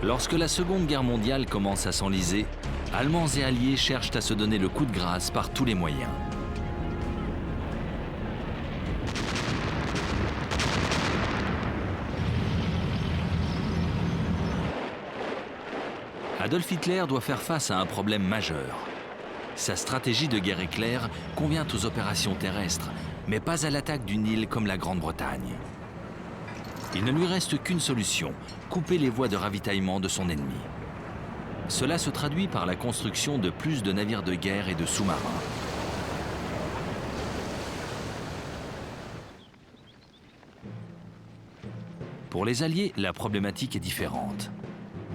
Lorsque la Seconde Guerre mondiale commence à s'enliser, Allemands et Alliés cherchent à se donner le coup de grâce par tous les moyens. Adolf Hitler doit faire face à un problème majeur. Sa stratégie de guerre éclair convient aux opérations terrestres, mais pas à l'attaque d'une île comme la Grande-Bretagne. Il ne lui reste qu'une solution, couper les voies de ravitaillement de son ennemi. Cela se traduit par la construction de plus de navires de guerre et de sous-marins. Pour les Alliés, la problématique est différente.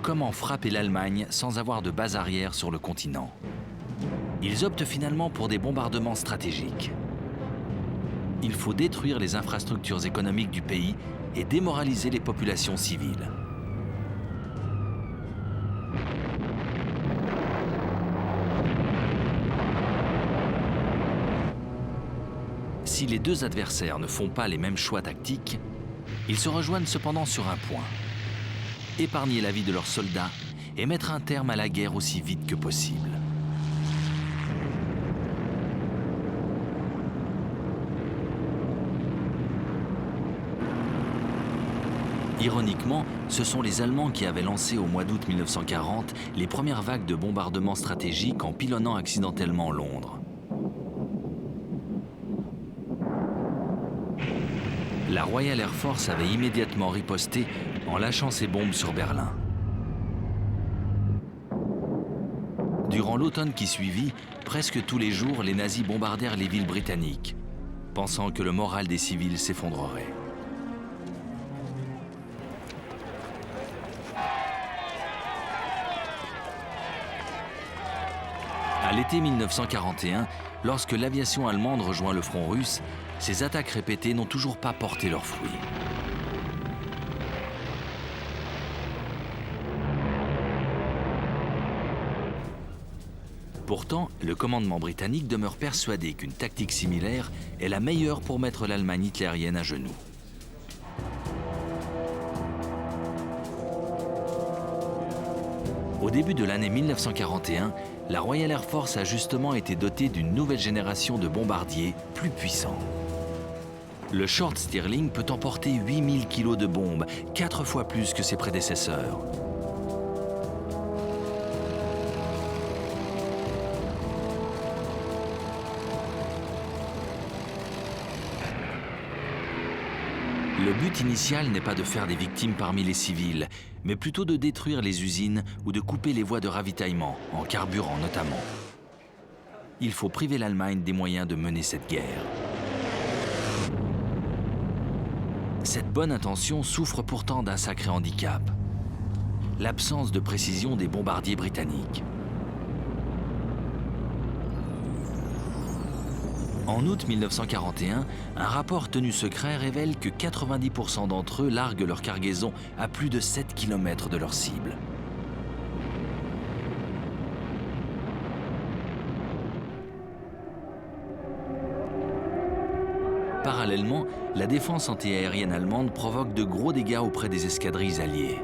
Comment frapper l'Allemagne sans avoir de base arrière sur le continent? Ils optent finalement pour des bombardements stratégiques. Il faut détruire les infrastructures économiques du pays et démoraliser les populations civiles. Si les deux adversaires ne font pas les mêmes choix tactiques, ils se rejoignent cependant sur un point: épargner la vie de leurs soldats et mettre un terme à la guerre aussi vite que possible. Ironiquement, ce sont les Allemands qui avaient lancé au mois d'août 1940 les premières vagues de bombardements stratégiques en pilonnant accidentellement Londres. La Royal Air Force avait immédiatement riposté en lâchant ses bombes sur Berlin. Durant l'automne qui suivit, presque tous les jours, les nazis bombardèrent les villes britanniques, pensant que le moral des civils s'effondrerait. À l'été 1941, lorsque l'aviation allemande rejoint le front russe, ces attaques répétées n'ont toujours pas porté leurs fruits. Pourtant, le commandement britannique demeure persuadé qu'une tactique similaire est la meilleure pour mettre l'Allemagne hitlérienne à genoux. Au début de l'année 1941, la Royal Air Force a justement été dotée d'une nouvelle génération de bombardiers plus puissants. Le Short Stirling peut emporter 8000 kg de bombes, 4 fois plus que ses prédécesseurs. Le but initial n'est pas de faire des victimes parmi les civils, mais plutôt de détruire les usines ou de couper les voies de ravitaillement, en carburant notamment. Il faut priver l'Allemagne des moyens de mener cette guerre. Cette bonne intention souffre pourtant d'un sacré handicap: l'absence de précision des bombardiers britanniques. En août 1941, un rapport tenu secret révèle que 90% d'entre eux larguent leur cargaison à plus de 7 km de leur cible. Parallèlement, la défense antiaérienne allemande provoque de gros dégâts auprès des escadrilles alliées.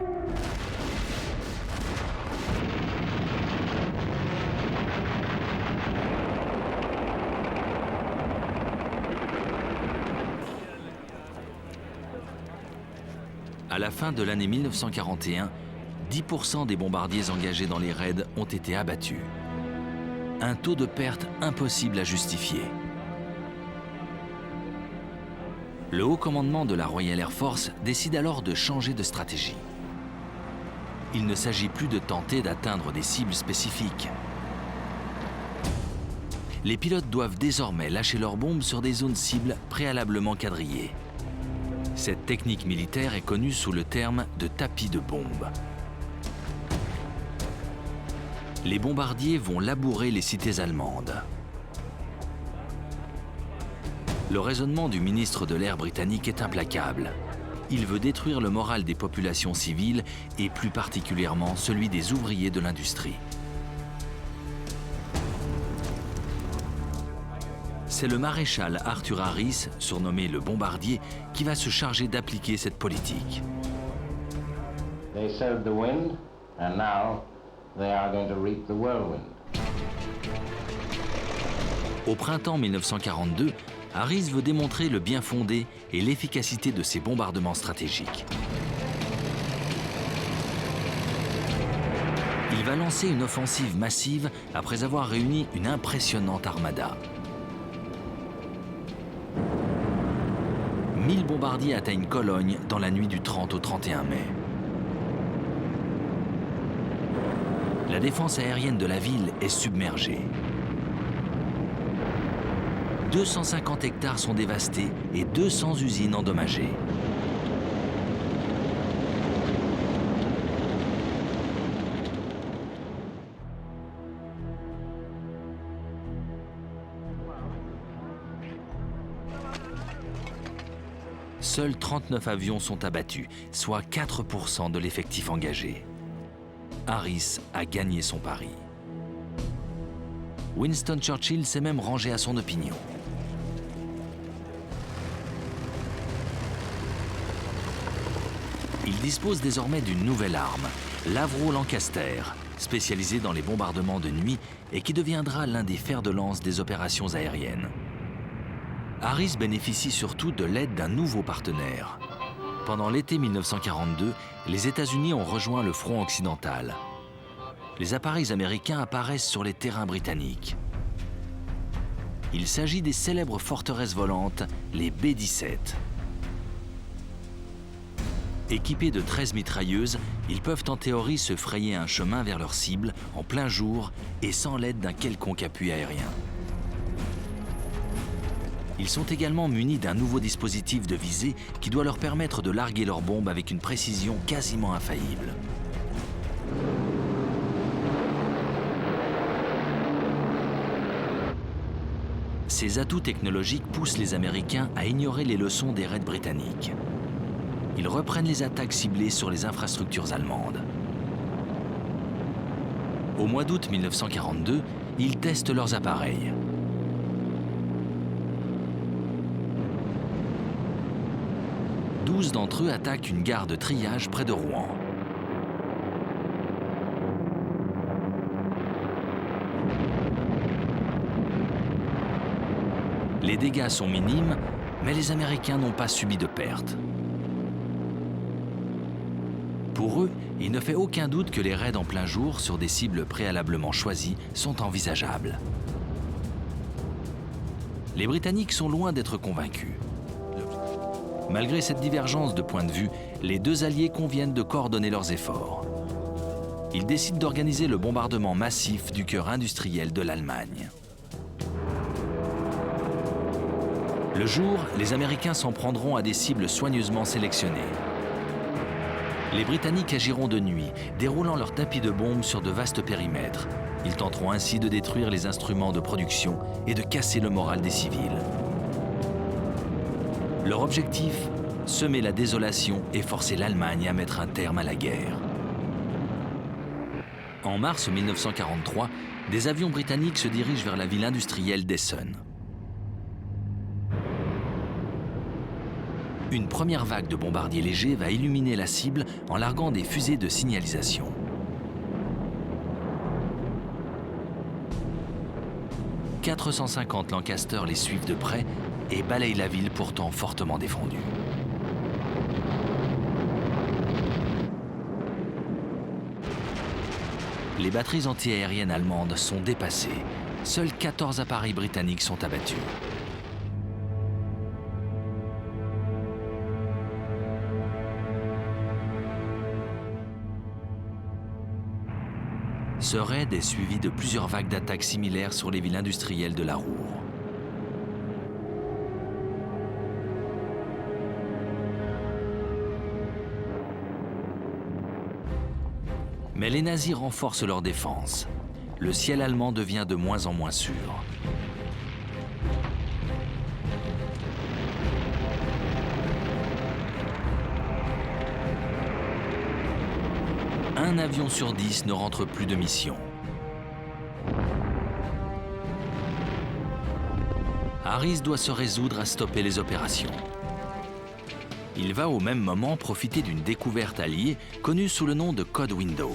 À la fin de l'année 1941, 10% des bombardiers engagés dans les raids ont été abattus. Un taux de perte impossible à justifier. Le haut commandement de la Royal Air Force décide alors de changer de stratégie. Il ne s'agit plus de tenter d'atteindre des cibles spécifiques. Les pilotes doivent désormais lâcher leurs bombes sur des zones cibles préalablement quadrillées. Cette technique militaire est connue sous le terme de tapis de bombes. Les bombardiers vont labourer les cités allemandes. Le raisonnement du ministre de l'Air britannique est implacable. Il veut détruire le moral des populations civiles et plus particulièrement celui des ouvriers de l'industrie. C'est le maréchal Arthur Harris, surnommé le Bombardier, qui va se charger d'appliquer cette politique. They serve the wind, And now they are going to reap the whirlwind. Au printemps 1942, Harris veut démontrer le bien fondé et l'efficacité de ses bombardements stratégiques. Il va lancer une offensive massive après avoir réuni une impressionnante armada. 1000 bombardiers atteignent Cologne dans la nuit du 30 au 31 mai. La défense aérienne de la ville est submergée. 250 hectares sont dévastés et 200 usines endommagées. Seuls 39 avions sont abattus, soit 4% de l'effectif engagé. Harris a gagné son pari. Winston Churchill s'est même rangé à son opinion. Il dispose désormais d'une nouvelle arme, l'Avro Lancaster, spécialisé dans les bombardements de nuit et qui deviendra l'un des fers de lance des opérations aériennes. Harris bénéficie surtout de l'aide d'un nouveau partenaire. Pendant l'été 1942, les États-Unis ont rejoint le front occidental. Les appareils américains apparaissent sur les terrains britanniques. Il s'agit des célèbres forteresses volantes, les B-17. Équipés de 13 mitrailleuses, ils peuvent en théorie se frayer un chemin vers leur cible en plein jour et sans l'aide d'un quelconque appui aérien. Ils sont également munis d'un nouveau dispositif de visée qui doit leur permettre de larguer leurs bombes avec une précision quasiment infaillible. Ces atouts technologiques poussent les Américains à ignorer les leçons des raids britanniques. Ils reprennent les attaques ciblées sur les infrastructures allemandes. Au mois d'août 1942, ils testent leurs appareils. D'entre eux attaquent une gare de triage près de Rouen. Les dégâts sont minimes, mais les Américains n'ont pas subi de pertes. Pour eux, il ne fait aucun doute que les raids en plein jour sur des cibles préalablement choisies sont envisageables. Les Britanniques sont loin d'être convaincus. Malgré cette divergence de point de vue, les deux alliés conviennent de coordonner leurs efforts. Ils décident d'organiser le bombardement massif du cœur industriel de l'Allemagne. Le jour, les Américains s'en prendront à des cibles soigneusement sélectionnées. Les Britanniques agiront de nuit, déroulant leurs tapis de bombes sur de vastes périmètres. Ils tenteront ainsi de détruire les instruments de production et de casser le moral des civils. Leur objectif, semer la désolation et forcer l'Allemagne à mettre un terme à la guerre. En mars 1943, des avions britanniques se dirigent vers la ville industrielle d'Essen. Une première vague de bombardiers légers va illuminer la cible en larguant des fusées de signalisation. « 450 Lancaster les suivent de près et balayent la ville pourtant fortement défendue. Les batteries antiaériennes allemandes sont dépassées. Seuls 14 appareils britanniques sont abattus. Ce raid est suivi de plusieurs vagues d'attaques similaires sur les villes industrielles de la Ruhr. Mais les nazis renforcent leur défense. Le ciel allemand devient de moins en moins sûr. Un avion sur 10 ne rentre plus de mission. Harris doit se résoudre à stopper les opérations. Il va au même moment profiter d'une découverte alliée connue sous le nom de Code Window.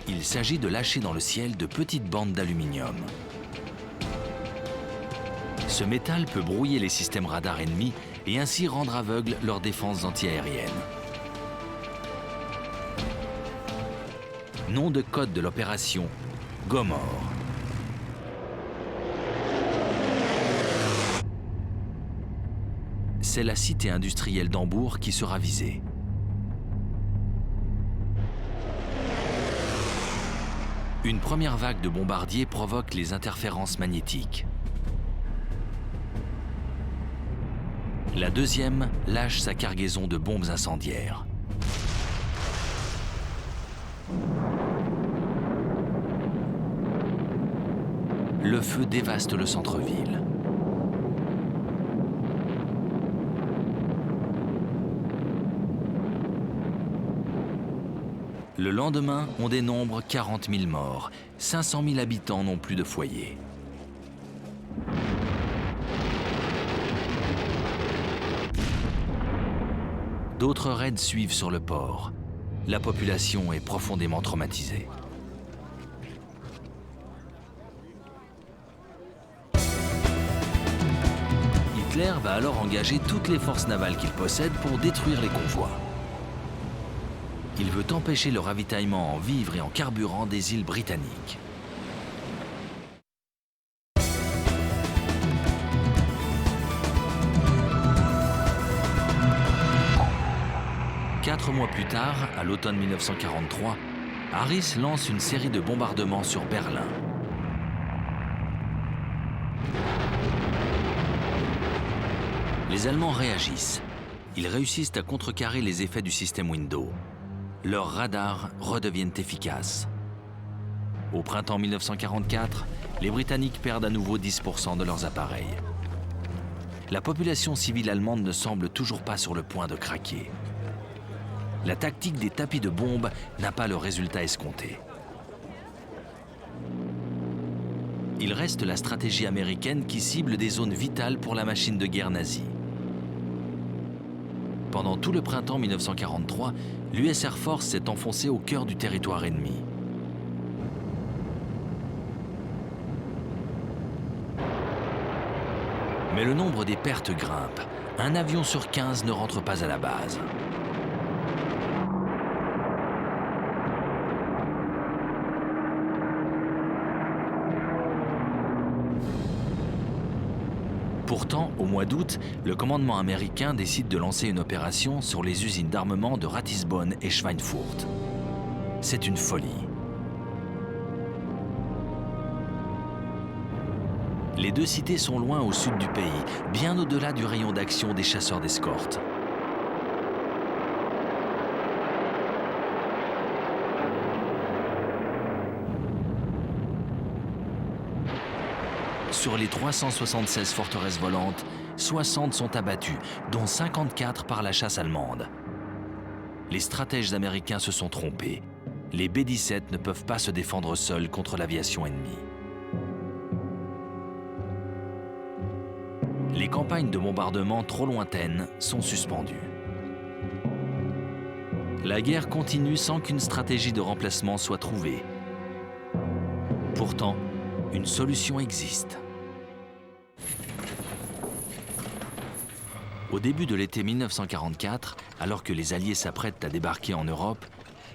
Il s'agit de lâcher dans le ciel de petites bandes d'aluminium. Ce métal peut brouiller les systèmes radars ennemis et ainsi rendre aveugles leurs défenses antiaériennes. Nom de code de l'opération, Gomorrhe. C'est la cité industrielle d'Hambourg qui sera visée. Une première vague de bombardiers provoque les interférences magnétiques. La deuxième lâche sa cargaison de bombes incendiaires. Le feu dévaste le centre-ville. Le lendemain, on dénombre 40 000 morts. 500 000 habitants n'ont plus de foyer. D'autres raids suivent sur le port. La population est profondément traumatisée. Hitler va alors engager toutes les forces navales qu'il possède pour détruire les convois. Il veut empêcher le ravitaillement en vivres et en carburant des îles britanniques. Quatre mois plus tard, à l'automne 1943, Harris lance une série de bombardements sur Berlin. Les Allemands réagissent. Ils réussissent à contrecarrer les effets du système Windows. Leurs radars redeviennent efficaces. Au printemps 1944, les Britanniques perdent à nouveau 10% de leurs appareils. La population civile allemande ne semble toujours pas sur le point de craquer. La tactique des tapis de bombes n'a pas le résultat escompté. Il reste la stratégie américaine qui cible des zones vitales pour la machine de guerre nazie. Pendant tout le printemps 1943, l'US Air Force s'est enfoncée au cœur du territoire ennemi. Mais le nombre des pertes grimpe. Un avion sur 15 ne rentre pas à la base. Pourtant, au mois d'août, le commandement américain décide de lancer une opération sur les usines d'armement de Ratisbonne et Schweinfurt. C'est une folie. Les deux cités sont loin au sud du pays, bien au-delà du rayon d'action des chasseurs d'escorte. Sur les 376 forteresses volantes, 60 sont abattues, dont 54 par la chasse allemande. Les stratèges américains se sont trompés. Les B-17 ne peuvent pas se défendre seuls contre l'aviation ennemie. Les campagnes de bombardement trop lointaines sont suspendues. La guerre continue sans qu'une stratégie de remplacement soit trouvée. Pourtant, une solution existe. Au début de l'été 1944, alors que les Alliés s'apprêtent à débarquer en Europe,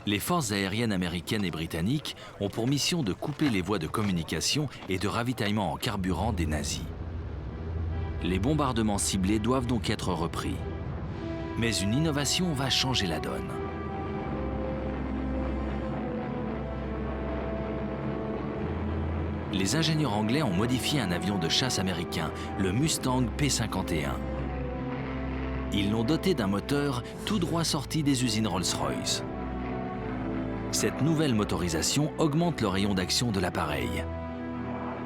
les forces aériennes américaines et britanniques ont pour mission de couper les voies de communication et de ravitaillement en carburant des nazis. Les bombardements ciblés doivent donc être repris. Mais une innovation va changer la donne. Les ingénieurs anglais ont modifié un avion de chasse américain, le Mustang P-51. Ils l'ont doté d'un moteur tout droit sorti des usines Rolls-Royce. Cette nouvelle motorisation augmente le rayon d'action de l'appareil.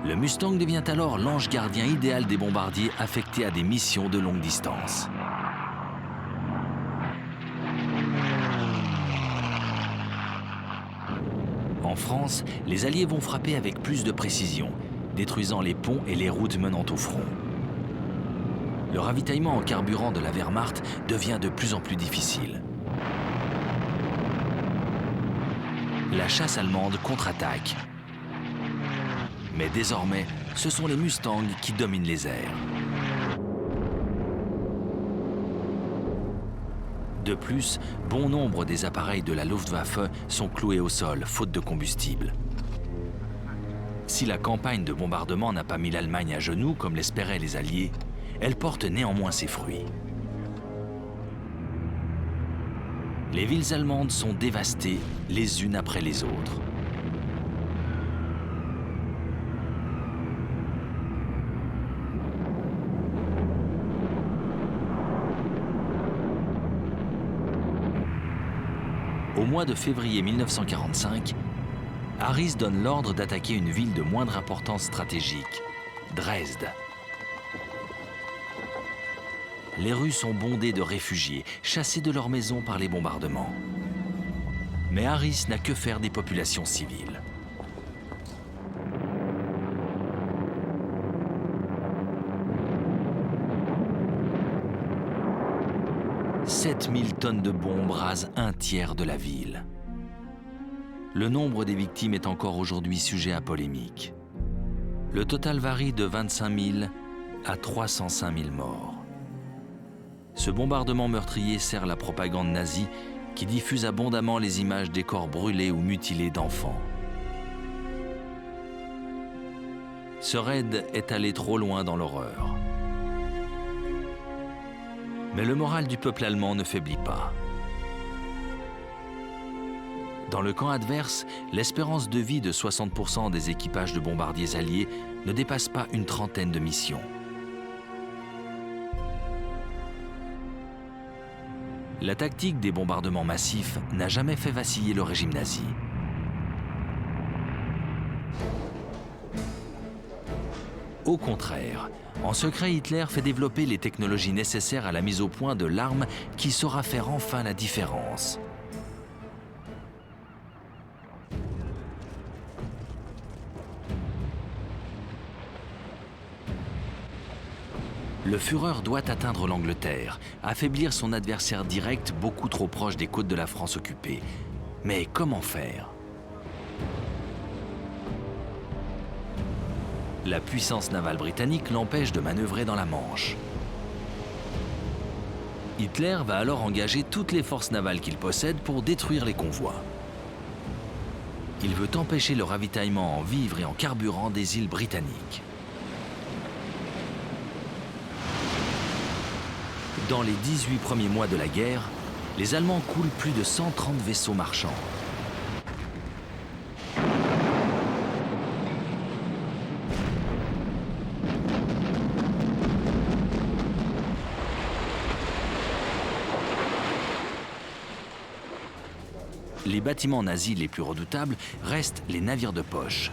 Le Mustang devient alors l'ange gardien idéal des bombardiers affectés à des missions de longue distance. En France, les Alliés vont frapper avec plus de précision, détruisant les ponts et les routes menant au front. Le ravitaillement en carburant de la Wehrmacht devient de plus en plus difficile. la chasse allemande contre-attaque. Mais désormais, ce sont les Mustangs qui dominent les airs. De plus, bon nombre des appareils de la Luftwaffe sont cloués au sol, faute de combustible. Si la campagne de bombardement n'a pas mis l'Allemagne à genoux, comme l'espéraient les Alliés, elle porte néanmoins ses fruits. Les villes allemandes sont dévastées les unes après les autres. Au mois de février 1945, Harris donne l'ordre d'attaquer une ville de moindre importance stratégique, Dresde. Les rues sont bondées de réfugiés, chassés de leurs maisons par les bombardements. Mais Harris n'a que faire des populations civiles. « 7000 tonnes de bombes rasent un tiers de la ville. Le nombre des victimes est encore aujourd'hui sujet à polémique. Le total varie de 25 000 à 305 000 morts. Ce bombardement meurtrier sert la propagande nazie qui diffuse abondamment les images des corps brûlés ou mutilés d'enfants. Ce raid est allé trop loin dans l'horreur. Mais le moral du peuple allemand ne faiblit pas. Dans le camp adverse, l'espérance de vie de 60% des équipages de bombardiers alliés ne dépasse pas une trentaine de missions. La tactique des bombardements massifs n'a jamais fait vaciller le régime nazi. Au contraire, en secret, Hitler fait développer les technologies nécessaires à la mise au point de l'arme qui saura faire enfin la différence. Le Führer doit atteindre l'Angleterre, affaiblir son adversaire direct beaucoup trop proche des côtes de la France occupée. Mais comment faire ? La puissance navale britannique l'empêche de manœuvrer dans la Manche. Hitler va alors engager toutes les forces navales qu'il possède pour détruire les convois. Il veut empêcher le ravitaillement en vivres et en carburant des îles britanniques. Dans les 18 premiers mois de la guerre, les Allemands coulent plus de 130 vaisseaux marchands. Les bâtiments nazis les plus redoutables restent les navires de poche.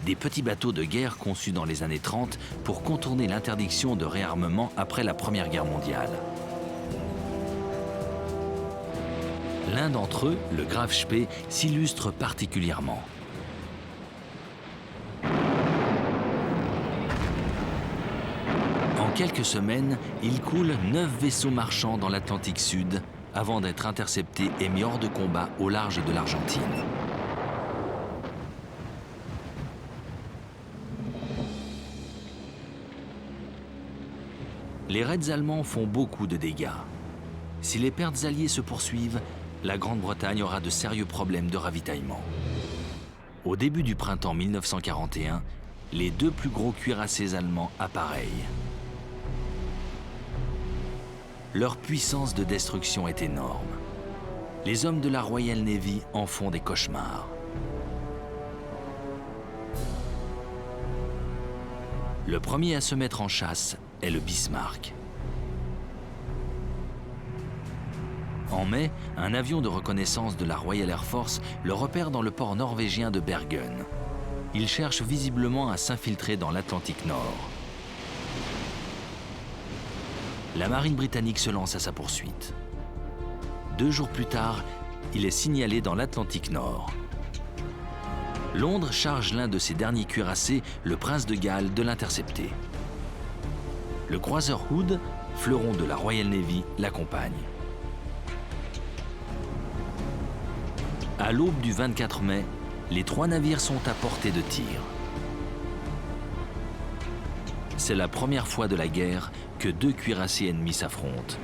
Des petits bateaux de guerre conçus dans les années 30 pour contourner l'interdiction de réarmement après la Première Guerre mondiale. L'un d'entre eux, le Graf Spee, s'illustre particulièrement. En quelques semaines, il coule 9 vaisseaux marchands dans l'Atlantique Sud avant d'être intercepté et mis hors de combat au large de l'Argentine. Les raids allemands font beaucoup de dégâts. Si les pertes alliées se poursuivent, la Grande-Bretagne aura de sérieux problèmes de ravitaillement. Au début du printemps 1941, les 2 plus gros cuirassés allemands appareillent. Leur puissance de destruction est énorme. Les hommes de la Royal Navy en font des cauchemars. Le premier à se mettre en chasse est le Bismarck. En mai, un avion de reconnaissance de la Royal Air Force le repère dans le port norvégien de Bergen. Il cherche visiblement à s'infiltrer dans l'Atlantique Nord. La marine britannique se lance à sa poursuite. 2 jours plus tard, il est signalé dans l'Atlantique Nord. Londres charge l'un de ses derniers cuirassés, le Prince de Galles, de l'intercepter. Le croiseur Hood, fleuron de la Royal Navy, l'accompagne. À l'aube du 24 mai, les 3 navires sont à portée de tir. C'est la première fois de la guerre que 2 cuirassés ennemis s'affrontent.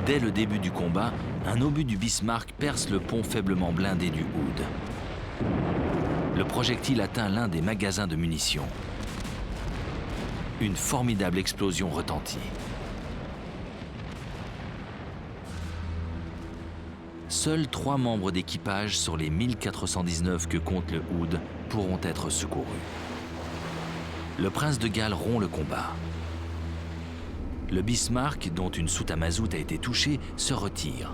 Dès le début du combat, un obus du Bismarck perce le pont faiblement blindé du Hood. Le projectile atteint l'un des magasins de munitions. Une formidable explosion retentit. Seuls 3 membres d'équipage sur les 1419 que compte le Hood pourront être secourus. Le prince de Galles rompt le combat. Le Bismarck, dont une soute à mazout a été touchée, se retire.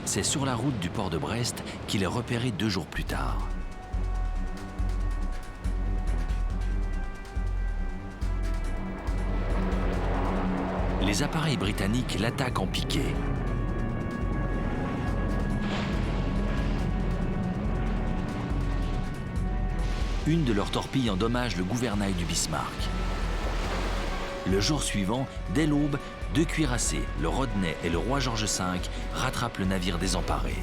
C'est sur la route du port de Brest qu'il est repéré 2 jours plus tard. Les appareils britanniques l'attaquent en piqué. Une de leurs torpilles endommage le gouvernail du Bismarck. Le jour suivant, dès l'aube, 2 cuirassés, le Rodney et le Roi George V, rattrapent le navire désemparé.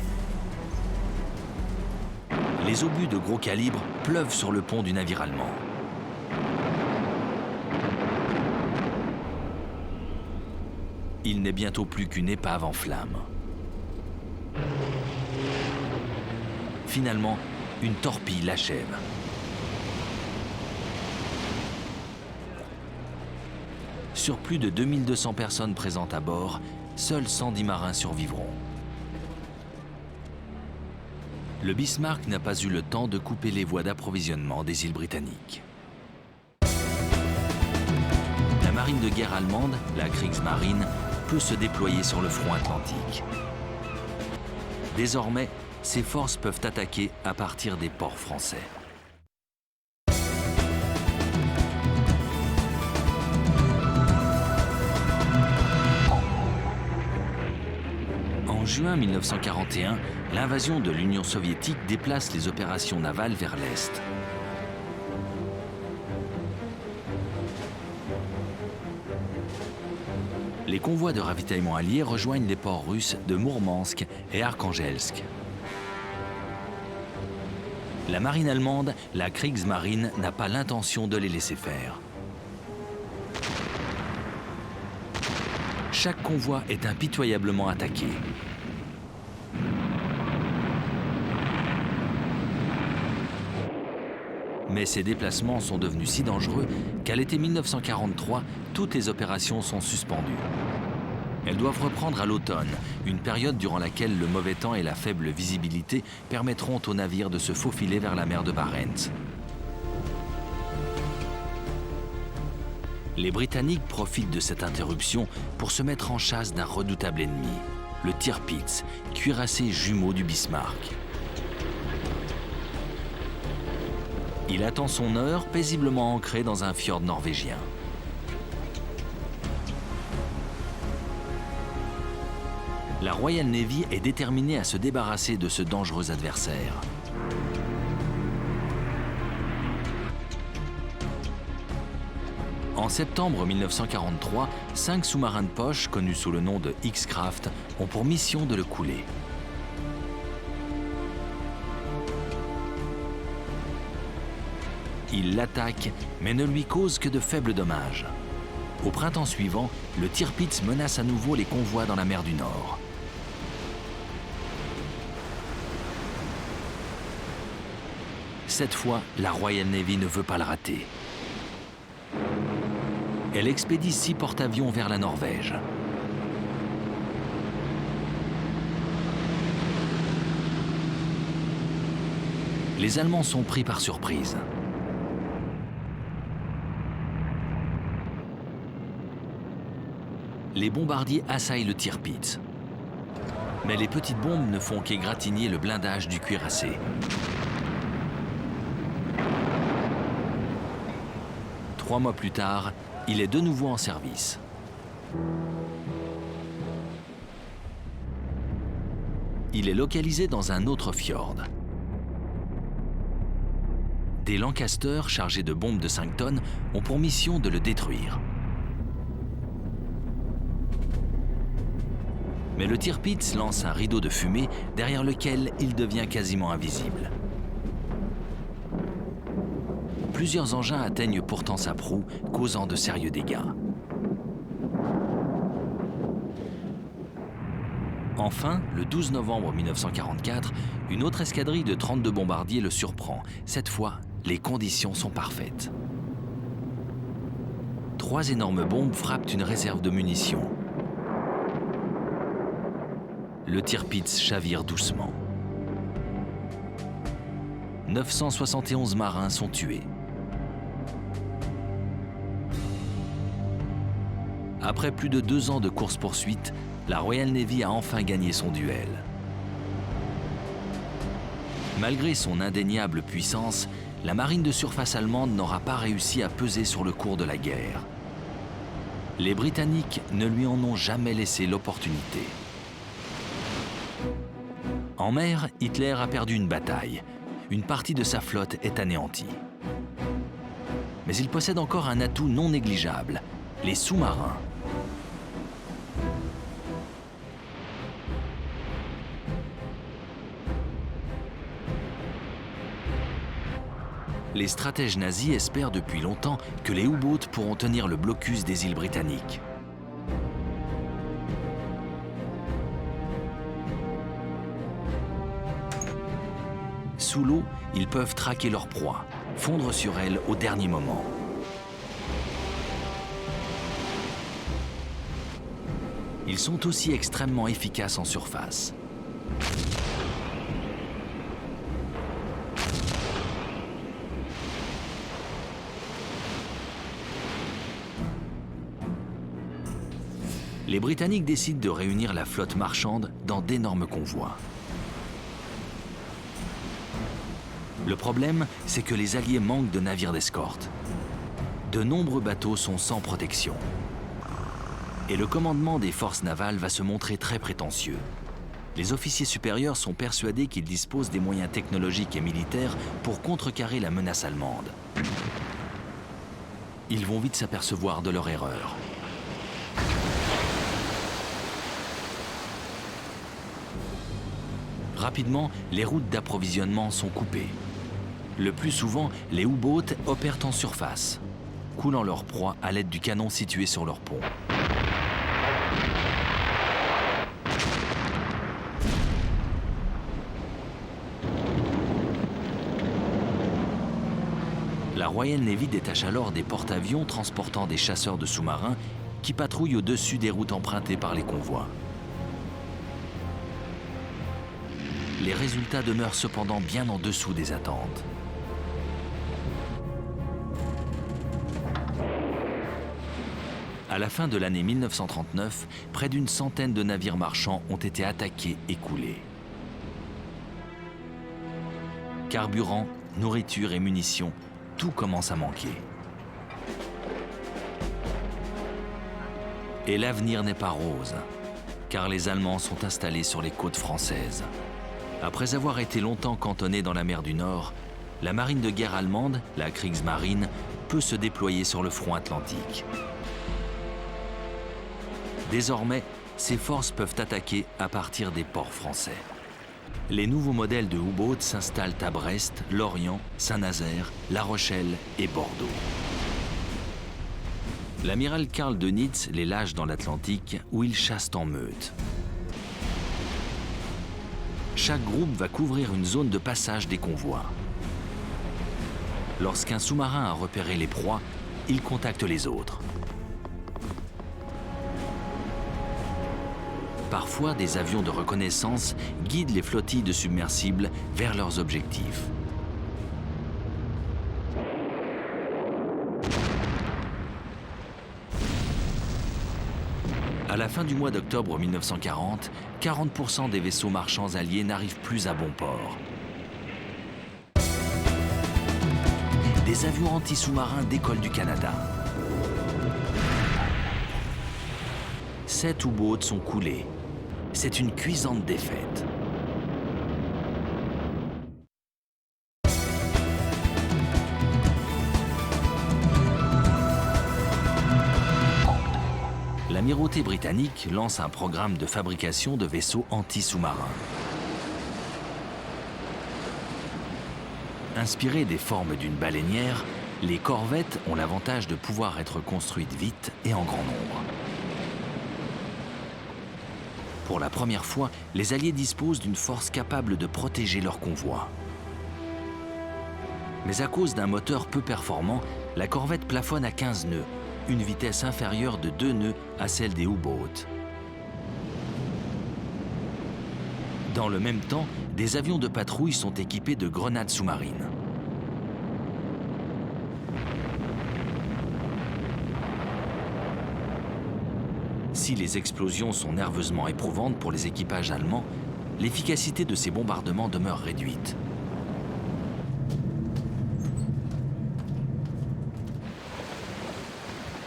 Les obus de gros calibre pleuvent sur le pont du navire allemand. Il n'est bientôt plus qu'une épave en flammes. Finalement, une torpille l'achève. Sur plus de 2200 personnes présentes à bord, seuls 110 marins survivront. Le Bismarck n'a pas eu le temps de couper les voies d'approvisionnement des îles britanniques. La marine de guerre allemande, la Kriegsmarine, peut se déployer sur le front atlantique. Désormais, ses forces peuvent attaquer à partir des ports français. En juin 1941, l'invasion de l'Union soviétique déplace les opérations navales vers l'Est. Les convois de ravitaillement alliés rejoignent les ports russes de Mourmansk et Arkhangelsk. La marine allemande, la Kriegsmarine, n'a pas l'intention de les laisser faire. Chaque convoi est impitoyablement attaqué. Mais ces déplacements sont devenus si dangereux qu'à l'été 1943, toutes les opérations sont suspendues. Elles doivent reprendre à l'automne, une période durant laquelle le mauvais temps et la faible visibilité permettront aux navires de se faufiler vers la mer de Barents. Les Britanniques profitent de cette interruption pour se mettre en chasse d'un redoutable ennemi, le Tirpitz, cuirassé jumeau du Bismarck. Il attend son heure, paisiblement ancré dans un fjord norvégien. La Royal Navy est déterminée à se débarrasser de ce dangereux adversaire. En septembre 1943, 5 sous-marins de poche, connus sous le nom de X-Craft, ont pour mission de le couler. Ils l'attaquent, mais ne lui causent que de faibles dommages. Au printemps suivant, le Tirpitz menace à nouveau les convois dans la mer du Nord. Cette fois, la Royal Navy ne veut pas le rater. Elle expédie 6 porte-avions vers la Norvège. Les Allemands sont pris par surprise. Les bombardiers assaillent le Tirpitz. Mais les petites bombes ne font qu'égratigner le blindage du cuirassé. Trois mois plus tard, il est de nouveau en service. Il est localisé dans un autre fjord. Des Lancaster chargés de bombes de 5 tonnes ont pour mission de le détruire. Mais le Tirpitz lance un rideau de fumée derrière lequel il devient quasiment invisible. Plusieurs engins atteignent pourtant sa proue, causant de sérieux dégâts. Enfin, le 12 novembre 1944, une autre escadrille de 32 bombardiers le surprend. Cette fois, les conditions sont parfaites. 3 énormes bombes frappent une réserve de munitions. Le Tirpitz chavire doucement. 971 marins sont tués. Après plus de 2 ans de course-poursuite, la Royal Navy a enfin gagné son duel. Malgré son indéniable puissance, la marine de surface allemande n'aura pas réussi à peser sur le cours de la guerre. Les Britanniques ne lui en ont jamais laissé l'opportunité. En mer, Hitler a perdu une bataille. Une partie de sa flotte est anéantie. Mais il possède encore un atout non négligeable, les sous-marins. Les stratèges nazis espèrent depuis longtemps que les U-boats pourront tenir le blocus des îles britanniques. Sous l'eau, ils peuvent traquer leur proie, fondre sur elle au dernier moment. Ils sont aussi extrêmement efficaces en surface. Les Britanniques décident de réunir la flotte marchande dans d'énormes convois. Le problème, c'est que les Alliés manquent de navires d'escorte. De nombreux bateaux sont sans protection. Et le commandement des forces navales va se montrer très prétentieux. Les officiers supérieurs sont persuadés qu'ils disposent des moyens technologiques et militaires pour contrecarrer la menace allemande. Ils vont vite s'apercevoir de leur erreur. Rapidement, les routes d'approvisionnement sont coupées. Le plus souvent, les U-boats opèrent en surface, coulant leur proie à l'aide du canon situé sur leur pont. La Royal Navy détache alors des porte-avions transportant des chasseurs de sous-marins qui patrouillent au-dessus des routes empruntées par les convois. Les résultats demeurent cependant bien en dessous des attentes. À la fin de l'année 1939, près d'une centaine de navires marchands ont été attaqués et coulés. Carburant, nourriture et munitions, tout commence à manquer. Et l'avenir n'est pas rose, car les Allemands sont installés sur les côtes françaises. Après avoir été longtemps cantonnés dans la mer du Nord, la marine de guerre allemande, la Kriegsmarine, peut se déployer sur le front atlantique. Désormais, ces forces peuvent attaquer à partir des ports français. Les nouveaux modèles de U-boats s'installent à Brest, Lorient, Saint-Nazaire, La Rochelle et Bordeaux. L'amiral Karl Dönitz les lâche dans l'Atlantique où ils chassent en meute. Chaque groupe va couvrir une zone de passage des convois. Lorsqu'un sous-marin a repéré les proies, il contacte les autres. Parfois, des avions de reconnaissance guident les flottilles de submersibles vers leurs objectifs. À la fin du mois d'octobre 1940, 40% des vaisseaux marchands alliés n'arrivent plus à bon port. Des avions anti-sous-marins décollent du Canada. 7 U-boats sont coulés. C'est une cuisante défaite. l'amirauté britannique lance un programme de fabrication de vaisseaux anti-sous-marins. Inspirées des formes d'une baleinière, les corvettes ont l'avantage de pouvoir être construites vite et en grand nombre. Pour la première fois, les Alliés disposent d'une force capable de protéger leur convoi. Mais à cause d'un moteur peu performant, la corvette plafonne à 15 nœuds, une vitesse inférieure de 2 nœuds à celle des U-boats. Dans le même temps, des avions de patrouille sont équipés de grenades sous-marines. Si les explosions sont nerveusement éprouvantes pour les équipages allemands, l'efficacité de ces bombardements demeure réduite.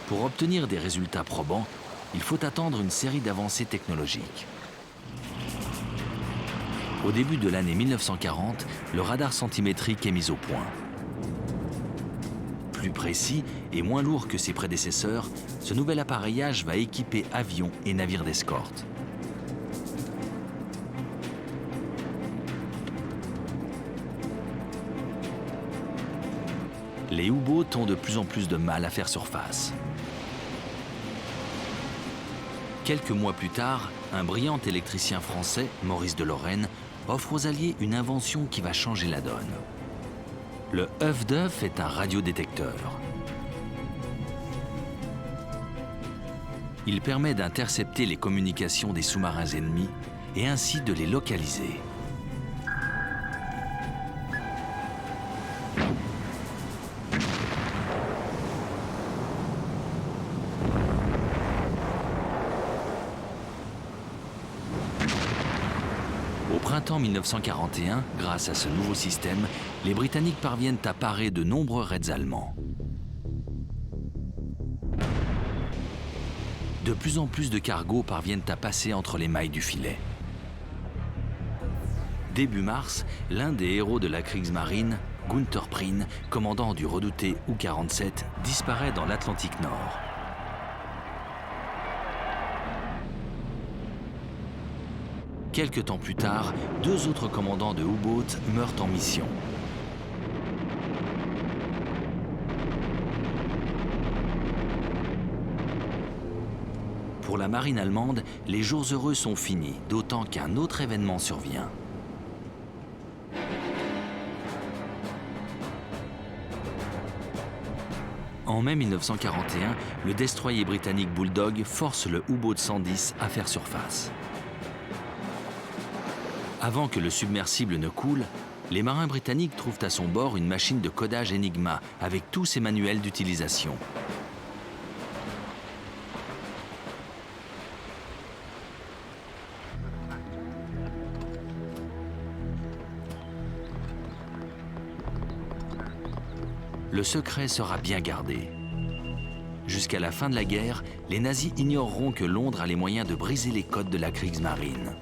Pour obtenir des résultats probants, il faut attendre une série d'avancées technologiques. Au début de l'année 1940, le radar centimétrique est mis au point. Plus précis et moins lourd que ses prédécesseurs, ce nouvel appareillage va équiper avions et navires d'escorte. Les U-boats ont de plus en plus de mal à faire surface. Quelques mois plus tard, un brillant électricien français, Maurice de Lorraine, offre aux Alliés une invention qui va changer la donne. Le œuf d'œuf est un radiodétecteur. Il permet d'intercepter les communications des sous-marins ennemis et ainsi de les localiser. Au printemps 1941, grâce à ce nouveau système, les Britanniques parviennent à parer de nombreux raids allemands. De plus en plus de cargos parviennent à passer entre les mailles du filet. Début mars, l'un des héros de la Kriegsmarine, Günther Prien, commandant du redouté U-47, disparaît dans l'Atlantique Nord. Quelque temps plus tard, 2 autres commandants de U-boats meurent en mission. Pour la marine allemande, les jours heureux sont finis, d'autant qu'un autre événement survient. En mai 1941, le destroyer britannique Bulldog force le U-boat 110 à faire surface. Avant que le submersible ne coule, les marins britanniques trouvent à son bord une machine de codage Enigma avec tous ses manuels d'utilisation. Le secret sera bien gardé. Jusqu'à la fin de la guerre, les nazis ignoreront que Londres a les moyens de briser les codes de la Kriegsmarine.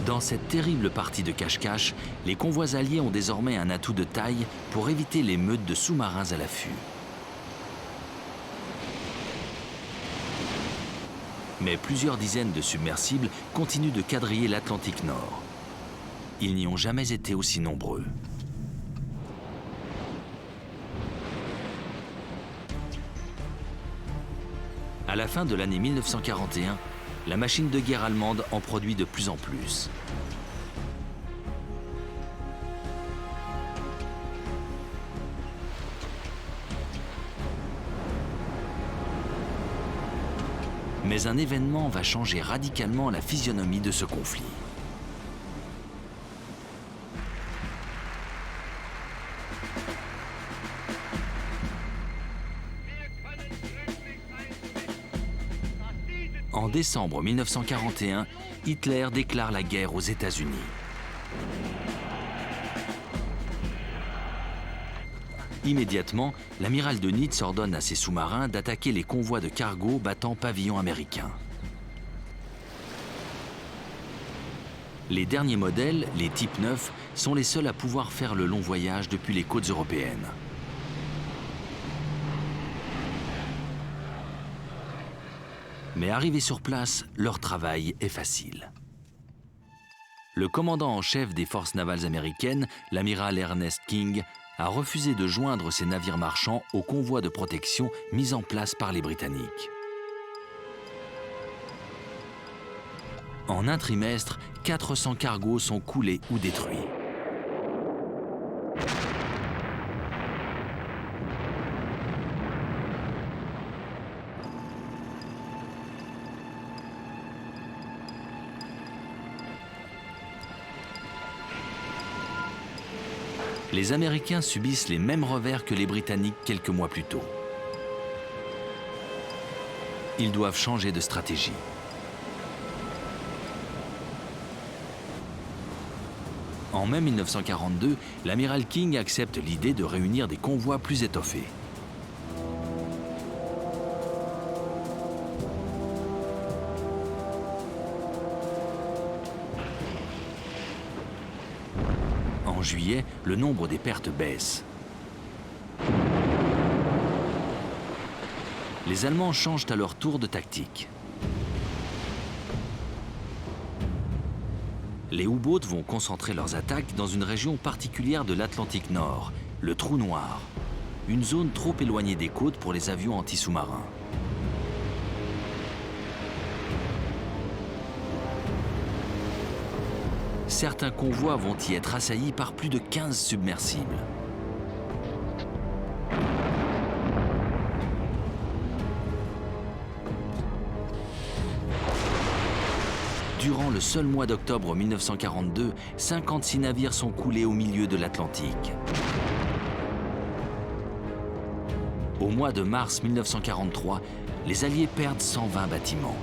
Dans cette terrible partie de cache-cache, les convois alliés ont désormais un atout de taille pour éviter les meutes de sous-marins à l'affût. Mais plusieurs dizaines de submersibles continuent de quadriller l'Atlantique Nord. Ils n'y ont jamais été aussi nombreux. À la fin de l'année 1941, la machine de guerre allemande en produit de plus en plus. Mais un événement va changer radicalement la physionomie de ce conflit. En décembre 1941, Hitler déclare la guerre aux États-Unis. Immédiatement, l'amiral de Nitz ordonne à ses sous-marins d'attaquer les convois de cargo battant pavillon américain. Les derniers modèles, les types 9, sont les seuls à pouvoir faire le long voyage depuis les côtes européennes. Mais arrivés sur place, leur travail est facile. Le commandant en chef des forces navales américaines, l'amiral Ernest King, a refusé de joindre ses navires marchands au convoi de protection mis en place par les Britanniques. En un trimestre, 400 cargos sont coulés ou détruits. Les Américains subissent les mêmes revers que les Britanniques quelques mois plus tôt. Ils doivent changer de stratégie. En mai 1942, l'amiral King accepte l'idée de réunir des convois plus étoffés. En juillet, le nombre des pertes baisse. Les Allemands changent à leur tour de tactique. Les U-boats vont concentrer leurs attaques dans une région particulière de l'Atlantique Nord, le Trou Noir, une zone trop éloignée des côtes pour les avions anti-sous-marins. Certains convois vont y être assaillis par plus de 15 submersibles. Durant le seul mois d'octobre 1942, 56 navires sont coulés au milieu de l'Atlantique. Au mois de mars 1943, les Alliés perdent 120 bâtiments.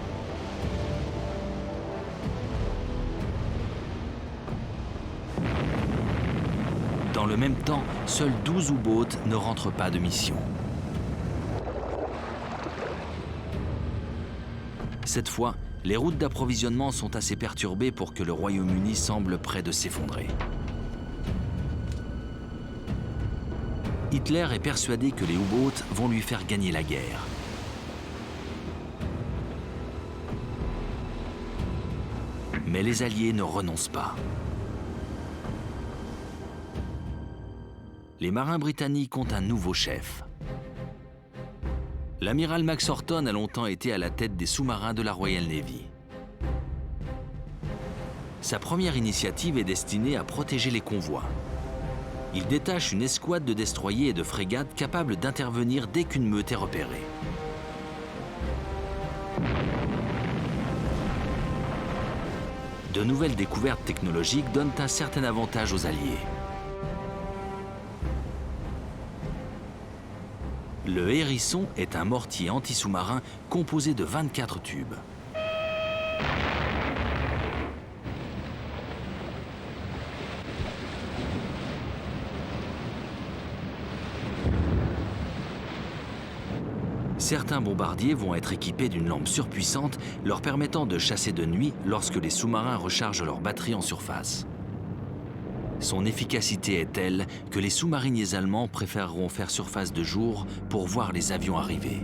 Dans le même temps, seuls 12 U-boats ne rentrent pas de mission. Cette fois, les routes d'approvisionnement sont assez perturbées pour que le Royaume-Uni semble près de s'effondrer. Hitler est persuadé que les U-boats vont lui faire gagner la guerre. Mais les Alliés ne renoncent pas. Les marins britanniques ont un nouveau chef. L'amiral Max Horton a longtemps été à la tête des sous-marins de la Royal Navy. Sa première initiative est destinée à protéger les convois. Il détache une escouade de destroyers et de frégates capables d'intervenir dès qu'une meute est repérée. De nouvelles découvertes technologiques donnent un certain avantage aux Alliés. Le Hérisson est un mortier anti-sous-marin composé de 24 tubes. Certains bombardiers vont être équipés d'une lampe surpuissante leur permettant de chasser de nuit lorsque les sous-marins rechargent leurs batteries en surface. Son efficacité est telle que les sous-mariniers allemands préféreront faire surface de jour pour voir les avions arriver.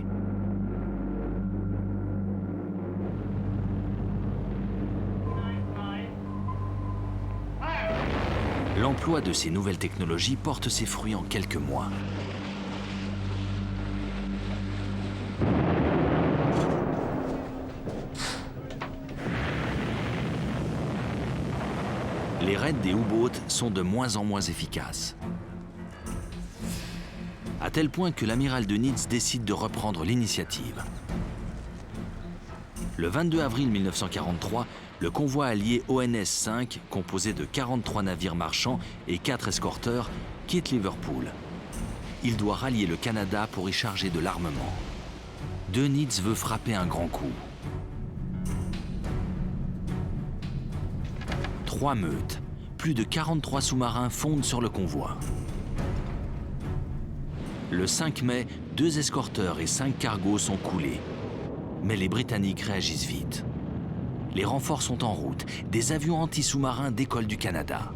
L'emploi de ces nouvelles technologies porte ses fruits en quelques mois. Les raids des U-boats sont de moins en moins efficaces. À tel point que l'amiral Dönitz décide de reprendre l'initiative. Le 22 avril 1943, le convoi allié ONS 5, composé de 43 navires marchands et 4 escorteurs, quitte Liverpool. Il doit rallier le Canada pour y charger de l'armement. Dönitz veut frapper un grand coup. 3 meutes, plus de 43 sous-marins fondent sur le convoi. Le 5 mai, 2 escorteurs et 5 cargos sont coulés. Mais les Britanniques réagissent vite. Les renforts sont en route. Des avions anti-sous-marins décollent du Canada.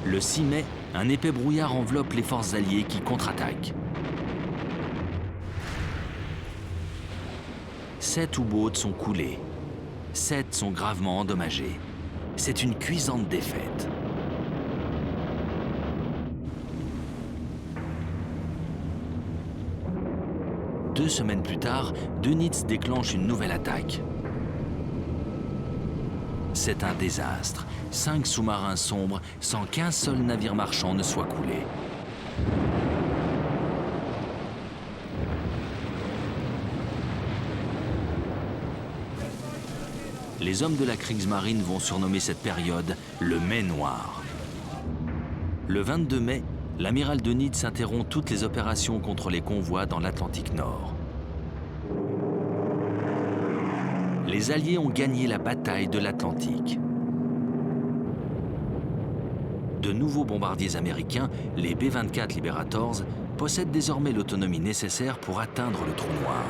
Le 6 mai, un épais brouillard enveloppe les forces alliées qui contre-attaquent. 7 U-boats sont coulés. 7 sont gravement endommagés. C'est une cuisante défaite. Deux semaines plus tard, Dönitz déclenche une nouvelle attaque. C'est un désastre. 5 sous-marins sombres sans qu'un seul navire marchand ne soit coulé. Les hommes de la Kriegsmarine vont surnommer cette période le Mai noir. Le 22 mai, l'amiral Dönitz interrompt toutes les opérations contre les convois dans l'Atlantique Nord. Les Alliés ont gagné la bataille de l'Atlantique. De nouveaux bombardiers américains, les B-24 Liberators, possèdent désormais l'autonomie nécessaire pour atteindre le trou noir.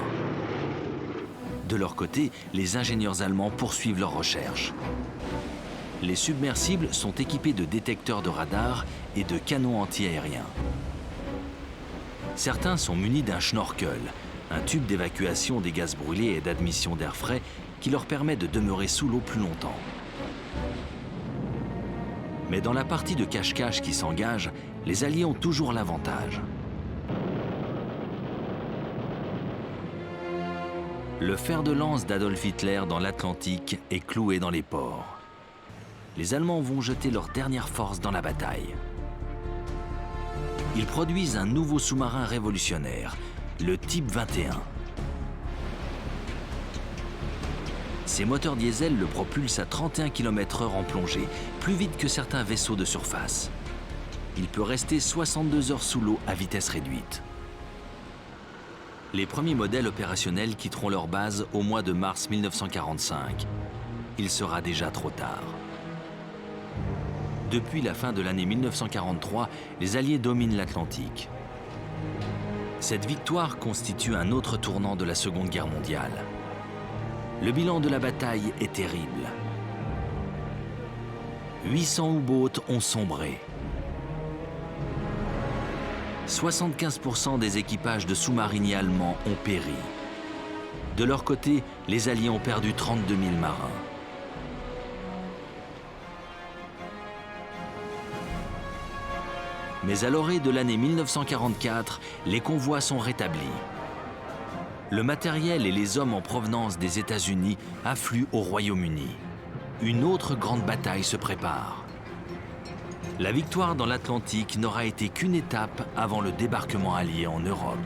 De leur côté, les ingénieurs allemands poursuivent leurs recherches. Les submersibles sont équipés de détecteurs de radar et de canons antiaériens. Certains sont munis d'un schnorkel, un tube d'évacuation des gaz brûlés et d'admission d'air frais qui leur permet de demeurer sous l'eau plus longtemps. Mais dans la partie de cache-cache qui s'engage, les Alliés ont toujours l'avantage. Le fer de lance d'Adolf Hitler dans l'Atlantique est cloué dans les ports. Les Allemands vont jeter leur dernière force dans la bataille. Ils produisent un nouveau sous-marin révolutionnaire, le Type 21. Ses moteurs diesel le propulsent à 31 km/h en plongée, plus vite que certains vaisseaux de surface. Il peut rester 62 heures sous l'eau à vitesse réduite. Les premiers modèles opérationnels quitteront leur base au mois de mars 1945. Il sera déjà trop tard. Depuis la fin de l'année 1943, les Alliés dominent l'Atlantique. Cette victoire constitue un autre tournant de la Seconde Guerre mondiale. Le bilan de la bataille est terrible. 800 U-boats ont sombré. 75% des équipages de sous-mariniers allemands ont péri. De leur côté, les Alliés ont perdu 32 000 marins. Mais à l'orée de l'année 1944, les convois sont rétablis. Le matériel et les hommes en provenance des États-Unis affluent au Royaume-Uni. Une autre grande bataille se prépare. La victoire dans l'Atlantique n'aura été qu'une étape avant le débarquement allié en Europe.